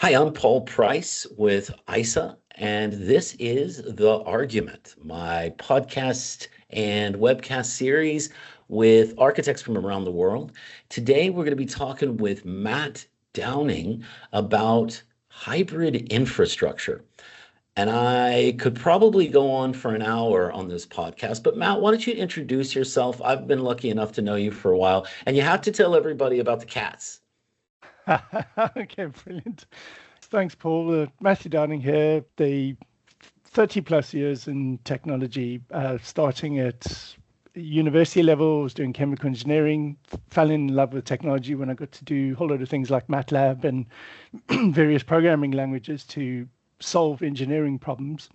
Hi, I'm Paul Preiss with Iasa, and this is The Argument, my podcast and webcast series with architects from around the world. Today, we're going to be talking with Matt Downing about hybrid infrastructure. And I could probably go on for an hour on this podcast, but Matt, why don't you introduce yourself? I've been lucky enough to know you for a while, and you have to tell everybody about the cats. Okay, brilliant. Thanks, Paul. Matthew Downing here. The 30 plus years in technology, starting at university level, was doing chemical engineering, fell in love with technology when I got to do a whole lot of things like MATLAB and various programming languages to solve engineering problems.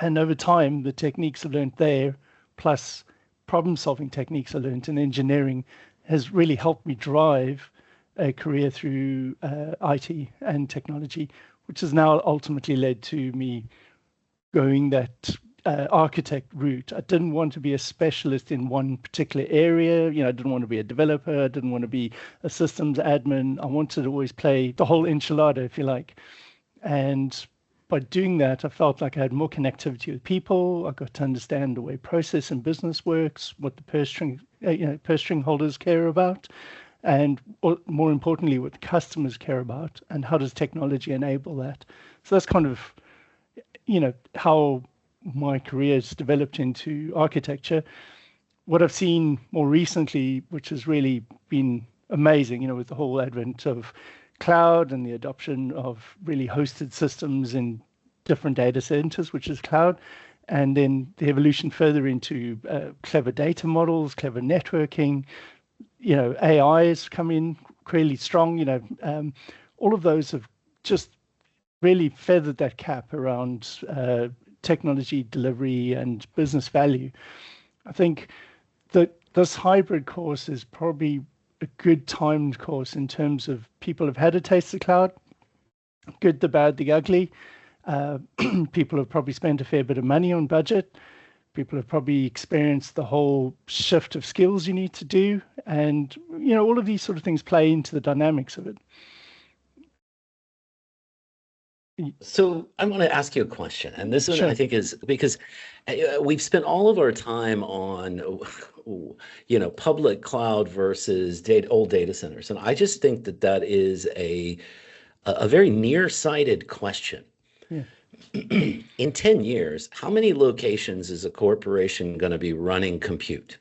And over time, the techniques I learned there, plus problem solving techniques I learned in engineering, has really helped me drive a career through IT and technology, which has now ultimately led to me going that architect route. I didn't want to be a specialist in one particular area. I didn't want to be a developer. I didn't want to be a systems admin. I wanted to always play the whole enchilada, if you like. And by doing that, I felt like I had more connectivity with people. I got to understand the way process and business works, what the purse string holders care about, and more importantly, what customers care about, and how does technology enable that. So that's kind of, how my career has developed into architecture. What I've seen more recently, which has really been amazing, with the whole advent of cloud and the adoption of really hosted systems in different data centers, which is cloud, and then the evolution further into clever data models, clever networking. AI has come in really strong. All of those have just really feathered that cap around technology delivery and business value. I think that this hybrid course is probably a good timed course in terms of people have had a taste of cloud, good, the bad, the ugly. People have probably spent a fair bit of money on budget. People have probably experienced the whole shift of skills you need to do. And, all of these sort of things play into the dynamics of it. So I want to ask you a question, and this one I Sure. think is because we've spent all of our time on, public cloud versus old data centers, and I just think that is a very nearsighted question. Yeah. In 10 years, how many locations is a corporation going to be running compute?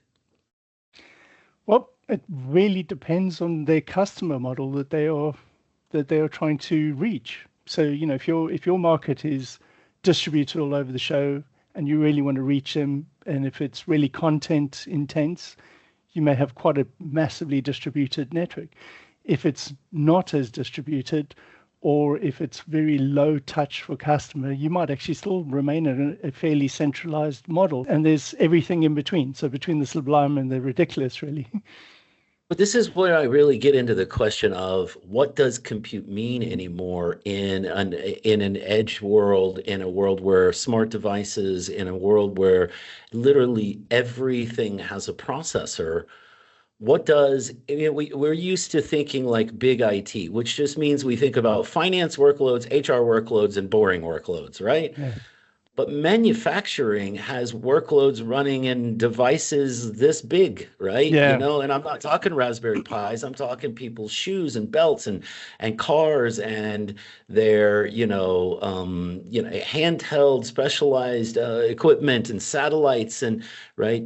Well, it really depends on their customer model that they are trying to reach. So, if your market is distributed all over the show and you really want to reach them, and if it's really content intense, you may have quite a massively distributed network. If it's not as distributed, or if it's very low touch for customer, you might actually still remain in a fairly centralized model. And there's everything in between. So between the sublime and the ridiculous, really. But this is where I really get into the question of what does compute mean anymore in an edge world, in a world where smart devices, in a world where literally everything has a processor. What does, we're used to thinking like big IT, which just means we think about finance workloads, HR workloads, and boring workloads, right? Yeah. But manufacturing has workloads running in devices this big, right? Yeah. And I'm not talking Raspberry Pis, I'm talking people's shoes and belts and cars and their, handheld specialized equipment and satellites and right.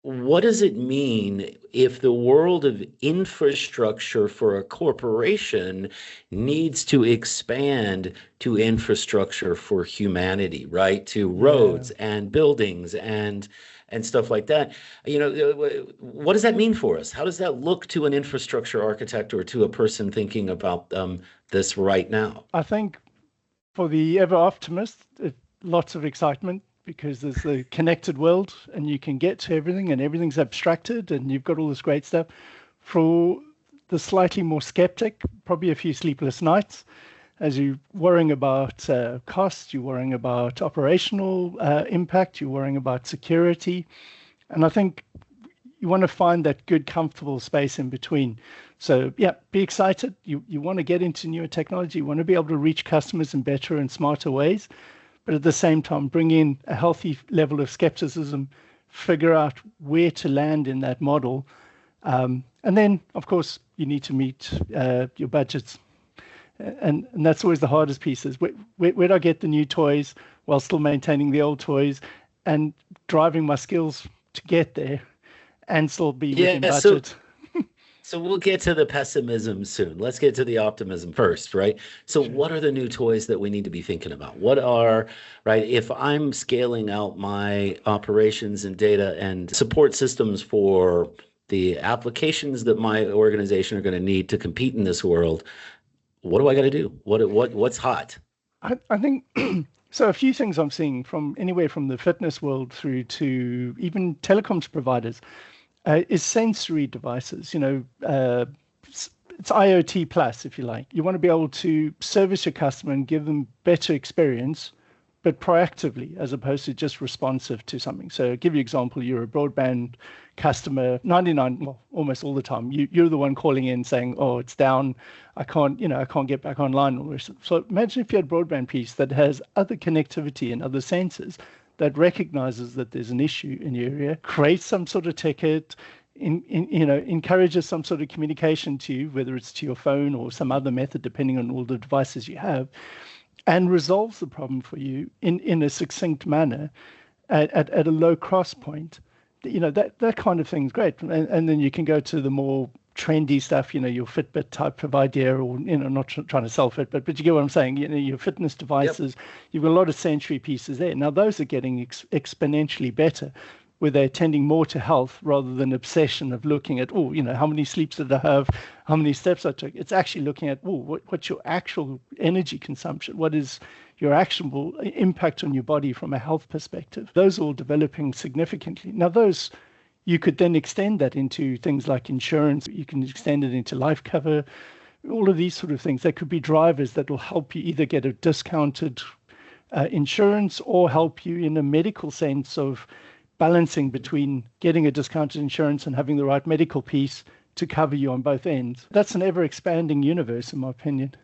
What does it mean if the world of infrastructure for a corporation needs to expand to infrastructure for humanity, right? To Yeah. roads and buildings and stuff like that. What does that mean for us? How does that look to an infrastructure architect or to a person thinking about this right now? I think for the ever optimist, lots of excitement because there's the connected world and you can get to everything and everything's abstracted and you've got all this great stuff. For the slightly more skeptic, probably a few sleepless nights as you're worrying about cost, you're worrying about operational impact, you're worrying about security. And I think you want to find that good, comfortable space in between. So yeah, be excited. You want to get into newer technology. You want to be able to reach customers in better and smarter ways, but at the same time, bring in a healthy level of skepticism, figure out where to land in that model. And then, of course, you need to meet your budgets. And that's always the hardest piece is where do I get the new toys while still maintaining the old toys and driving my skills to get there and still be within Yeah, so budget. so we'll get to the pessimism soon. Let's get to the optimism first, right? So Sure. what are the new toys that we need to be thinking about? What are, right, if I'm scaling out my operations and data and support systems for the applications that my organization are going to need to compete in this world, what do I got to do? What's hot? I think so. A few things I'm seeing from anywhere from the fitness world through to even telecoms providers is sensory devices. It's IoT plus, if you like. You want to be able to service your customer and give them better experience, but proactively as opposed to just responsive to something. So, I'll give you an example. You're a broadband customer, 99, well, almost all the time. You're the one calling in saying, "Oh, it's down. I can't get back online." So, imagine if you had a broadband piece that has other connectivity and other sensors that recognizes that there's an issue in your area, creates some sort of ticket, encourages some sort of communication to you, whether it's to your phone or some other method, depending on all the devices you have, and resolves the problem for you in a succinct manner at a low cross point. That kind of thing is great. And then you can go to the more trendy stuff, your Fitbit type of idea, or not trying to sell Fitbit, but you get what I'm saying. Your fitness Yep. devices, you've got a lot of sensory pieces there. Now those are getting exponentially better, where they're tending more to health rather than obsession of looking at, how many sleeps did I have, how many steps I took. It's actually looking at, what's your actual energy consumption? What is your actionable impact on your body from a health perspective? Those are all developing significantly. Now, those you could then extend that into things like insurance. You can extend it into life cover, all of these sort of things. There could be drivers that will help you either get a discounted insurance or help you in a medical sense of balancing between getting a discounted insurance and having the right medical piece to cover you on both ends. That's an ever expanding universe, in my opinion.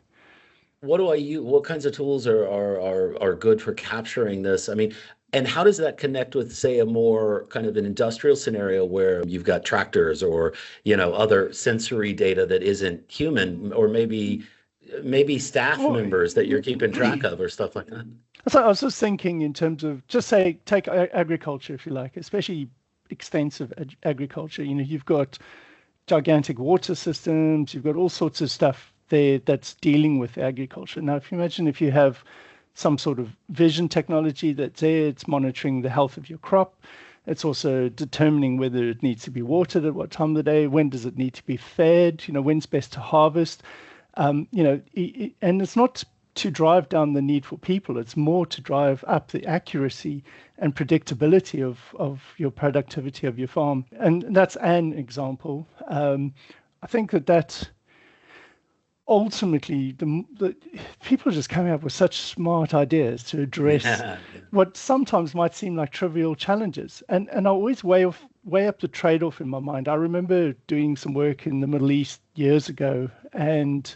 What do I use? What kinds of tools are good for capturing this? I mean, and how does that connect with, say, a more kind of an industrial scenario where you've got tractors or, other sensory data that isn't human, or maybe staff Oh, members that you're keeping track of or stuff like that? so I was just thinking in terms of just say take agriculture, if you like, especially extensive agriculture. You've got gigantic water systems, you've got all sorts of stuff there that's dealing with agriculture. Now, if you imagine if you have some sort of vision technology that's there, it's monitoring the health of your crop. It's also determining whether it needs to be watered at what time of the day, when does it need to be fed, when's best to harvest. And it's not to drive down the need for people, it's more to drive up the accuracy and predictability of your productivity of your farm. And that's an example. I think that ultimately the people are just coming up with such smart ideas to address Yeah. what sometimes might seem like trivial challenges. And I always weigh up the trade-off in my mind. I remember doing some work in the Middle East years ago, and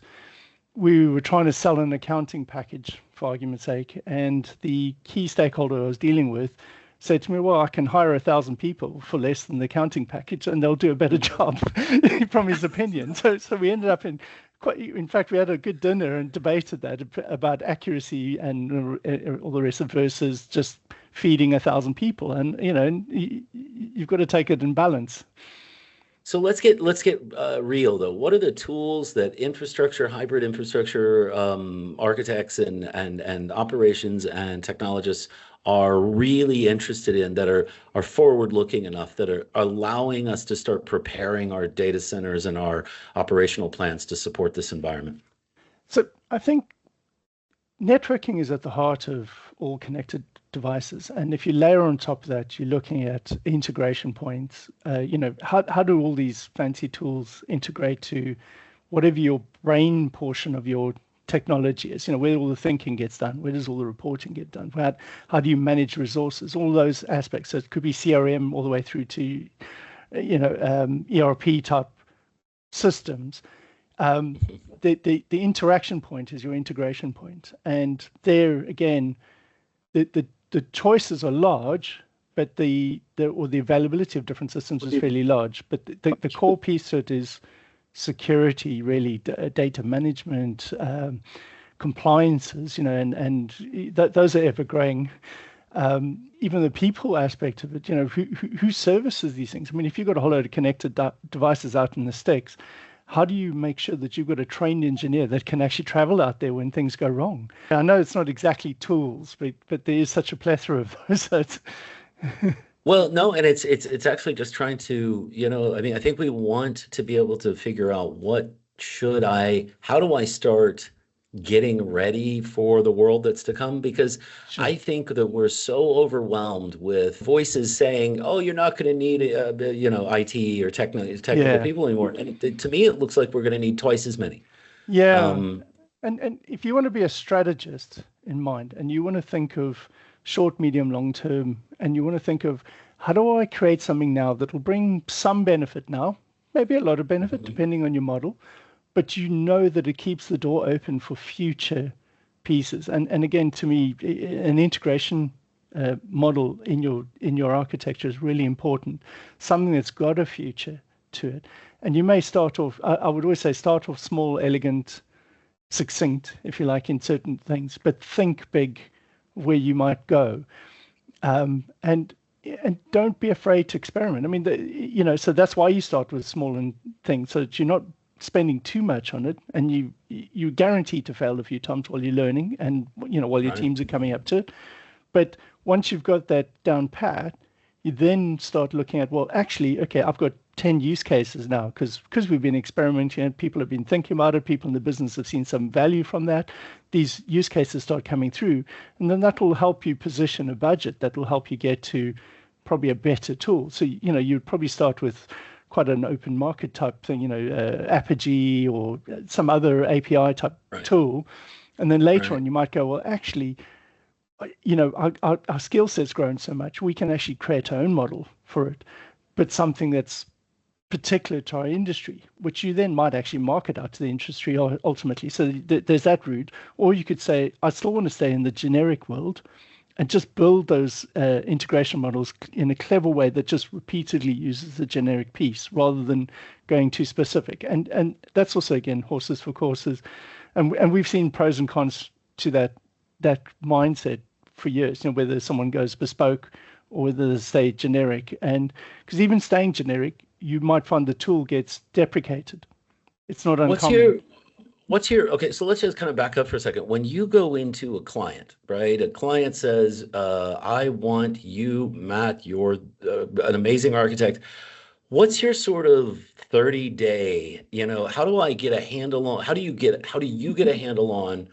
we were trying to sell an accounting package, for argument's sake, and the key stakeholder I was dealing with said to me, "Well, I can hire 1,000 people for less than the accounting package, and they'll do a better job," from his opinion. So we ended up in fact, we had a good dinner and debated that about accuracy and all the rest of versus just feeding 1,000 people, and you've got to take it in balance. So let's get real though. What are the tools that hybrid infrastructure architects and operations and technologists are really interested in, that are forward looking enough, that are allowing us to start preparing our data centers and our operational plans to support this environment? So I think networking is at the heart of all connected devices. And if you layer on top of that, you're looking at integration points. How do all these fancy tools integrate to whatever your brain portion of your technology is? Where all the thinking gets done, where does all the reporting get done? How do you manage resources? All those aspects. So it could be CRM all the way through to, ERP type systems, the interaction point is your integration point. And there again, the choices are large, but the availability of different systems is fairly large. But the core piece to it is security, really, data management, compliances, and those are ever growing. Even the people aspect of it, who services these things? I mean, if you've got a whole load of connected devices out in the sticks, how do you make sure that you've got a trained engineer that can actually travel out there when things go wrong? I know it's not exactly tools, but there is such a plethora of those. Well, no, and it's actually just trying to, I mean, I think we want to be able to figure out how do I start getting ready for the world that's to come? Because Sure. I think that we're so overwhelmed with voices saying, "Oh, you're not going to need, IT or technical people anymore." And to me, it looks like we're going to need twice as many. Yeah. Um, And if you want to be a strategist in mind, and you want to think of short, medium, long term, and you want to think of how do I create something now that will bring some benefit now, maybe a lot of benefit mhm, depending on your model, but that it keeps the door open for future pieces. And again, to me, an integration model in your architecture is really important. Something that's got a future to it. And you may start off. I would always say start off small, elegant, succinct, if you like, in certain things, but think big where you might go. And don't be afraid to experiment. I mean, so that's why you start with small and things, so that you're not spending too much on it, and you guaranteed to fail a few times while you're learning, and while your right, teams are coming up to it. But once you've got that down pat, you then start looking at, well, actually, okay, I've got 10 use cases now because we've been experimenting and people have been thinking about it. People in the business have seen some value from that. These use cases start coming through, and then that will help you position a budget that will help you get to probably a better tool. So, you'd probably start with quite an open market type thing, Apogee or some other API type right, tool. And then later right. on, you might go, well, actually, our skill set's grown so much, we can actually create our own model for it, but something that's particular to our industry, which you then might actually market out to the industry ultimately. So there's that route. Or you could say, I still want to stay in the generic world and just build those integration models in a clever way that just repeatedly uses the generic piece rather than going too specific. And that's also, again, horses for courses. And we've seen pros and cons to that mindset for years, whether someone goes bespoke or whether they stay generic. And because even staying generic, you might find the tool gets deprecated. It's not What's uncommon. your okay, so let's just kind of back up for a second. When you go into a client, right? A client says, "I want you, Matt, you're an amazing architect. What's your sort of 30-day, how do I get a handle on, how do you get a handle on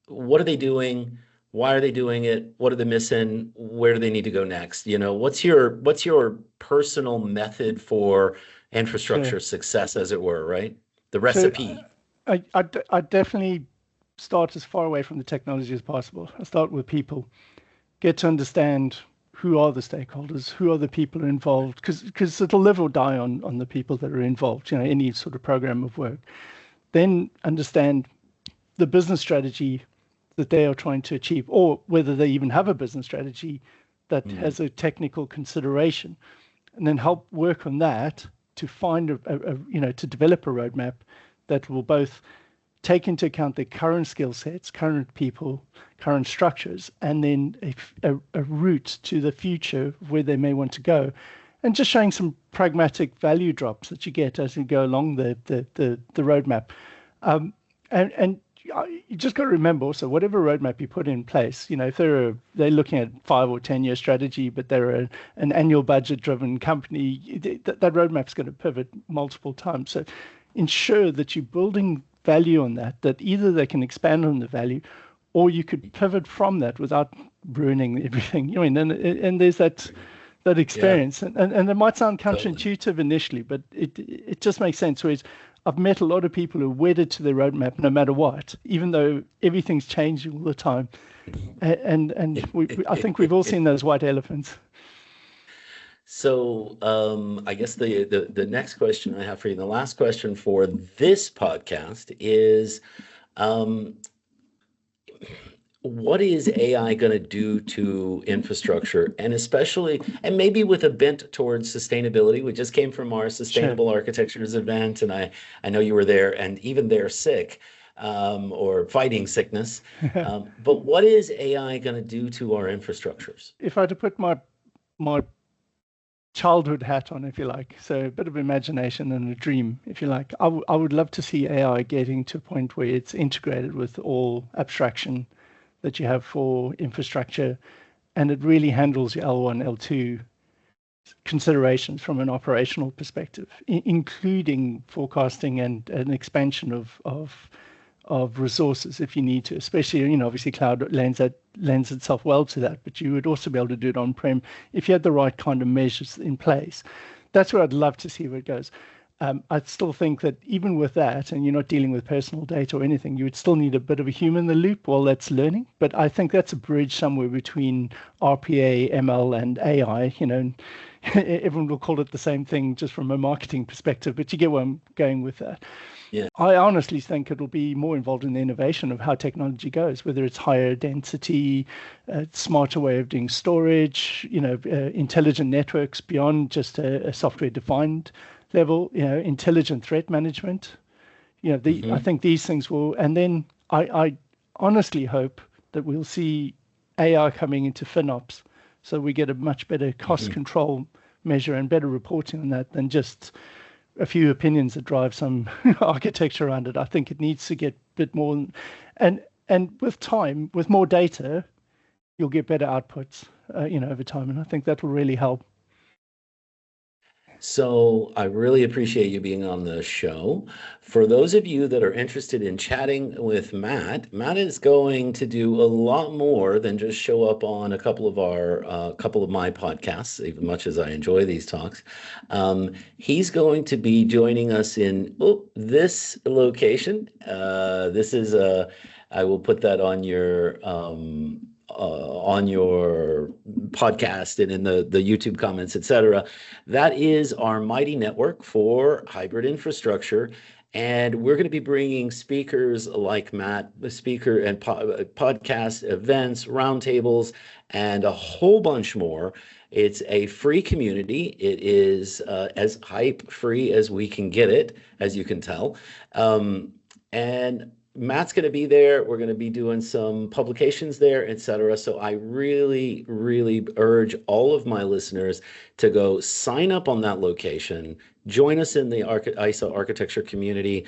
what are they doing? Why are they doing it? What are they missing? Where do they need to go next? What's your personal method for Sure. infrastructure success, as it were, right? The So recipe. I definitely start as far away from the technology as possible. I start with people, get to understand who are the stakeholders, who are the people who are involved, because it'll live or die on the people that are involved, any sort of program of work. Then understand the business strategy that they are trying to achieve, or whether they even have a business strategy that Mm, has a technical consideration, and then help work on that to find to develop a roadmap that will both take into account their current skill sets, current people, current structures, and then a route to the future where they may want to go, and just showing some pragmatic value drops that you get as you go along the roadmap. And you just got to remember also, whatever roadmap you put in place, if they're looking at 5 or 10 year strategy, but they're an annual budget driven company, that roadmap's going to pivot multiple times. So ensure that you're building value on that either they can expand on the value, or you could pivot from that without ruining everything. And there's that yeah, experience, and it might sound totally. counterintuitive initially, but it just makes sense. Whereas I've met a lot of people who are wedded to their roadmap no matter what, even though everything's changing all the time. And I think we've all seen those white elephants. So I guess the next question I have for you, the last question for this podcast is, um, what is AI going to do to infrastructure, and especially, and maybe with a bent towards sustainability? We just came from our Sure. Sustainable Architectures event, and I know you were there, and even they're sick, or fighting sickness. But what is AI going to do to our infrastructures? If I had to put my childhood hat on, if you like, so a bit of imagination and a dream, if you like, I would love to see AI getting to a point where it's integrated with all abstraction that you have for infrastructure, and it really handles your L1, L2 considerations from an operational perspective, including forecasting and an expansion of resources if you need to, especially, obviously cloud lends itself well to that, but you would also be able to do it on-prem if you had the right kind of measures in place. That's where I'd love to see where it goes. I still think that even with that, and you're not dealing with personal data or anything, you would still need a bit of a human in the loop while that's learning. But I think that's a bridge somewhere between RPA, ML, and AI. Everyone will call it the same thing just from a marketing perspective, but you get where I'm going with that. Yeah. I honestly think it'll be more involved in the innovation of how technology goes, whether it's higher density, smarter way of doing storage, intelligent networks beyond just a software-defined level, intelligent threat management. I think these things will, and then I honestly hope that we'll see AI coming into FinOps, so we get a much better cost control measure and better reporting on that than just a few opinions that drive some architecture around it. I think it needs to get a bit more, and with time, with more data, you'll get better outputs, over time, and I think that will really help. So I really appreciate you being on the show. For those of you that are interested in chatting with Matt, Matt is going to do a lot more than just show up on a couple of my podcasts, even much as I enjoy these talks. He's going to be joining us in this location. This is I will put that on your podcast and in the YouTube comments, etc. That is our mighty network for hybrid infrastructure. And we're going to be bringing speakers like Matt, the speaker and podcast events, roundtables, and a whole bunch more. It's a free community. It is as hype free as we can get it, as you can tell. And Matt's going to be there. We're going to be doing some publications there, etc. So I really, really urge all of my listeners to go sign up on that location, join us in the Iasa architecture community,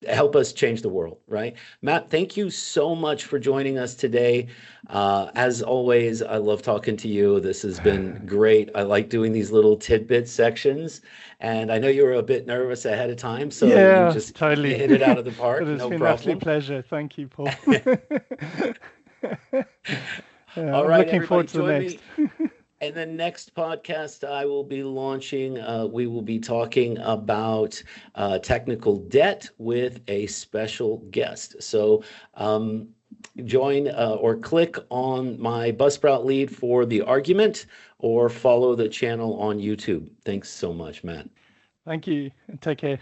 help us change the world, right? Matt, thank you so much for joining us today. As always, I love talking to you. This has been great. I like doing these little tidbit sections. And I know you were a bit nervous ahead of time, so you just totally hit it out of the park. It has No been problem. an absolute pleasure. Thank you, Paul. All I'm right, looking forward to the everybody, next. And the next podcast I will be launching, we will be talking about technical debt with a special guest. So join or click on my Buzzsprout lead for the argument, or follow the channel on YouTube. Thanks so much, Matt. Thank you, and take care.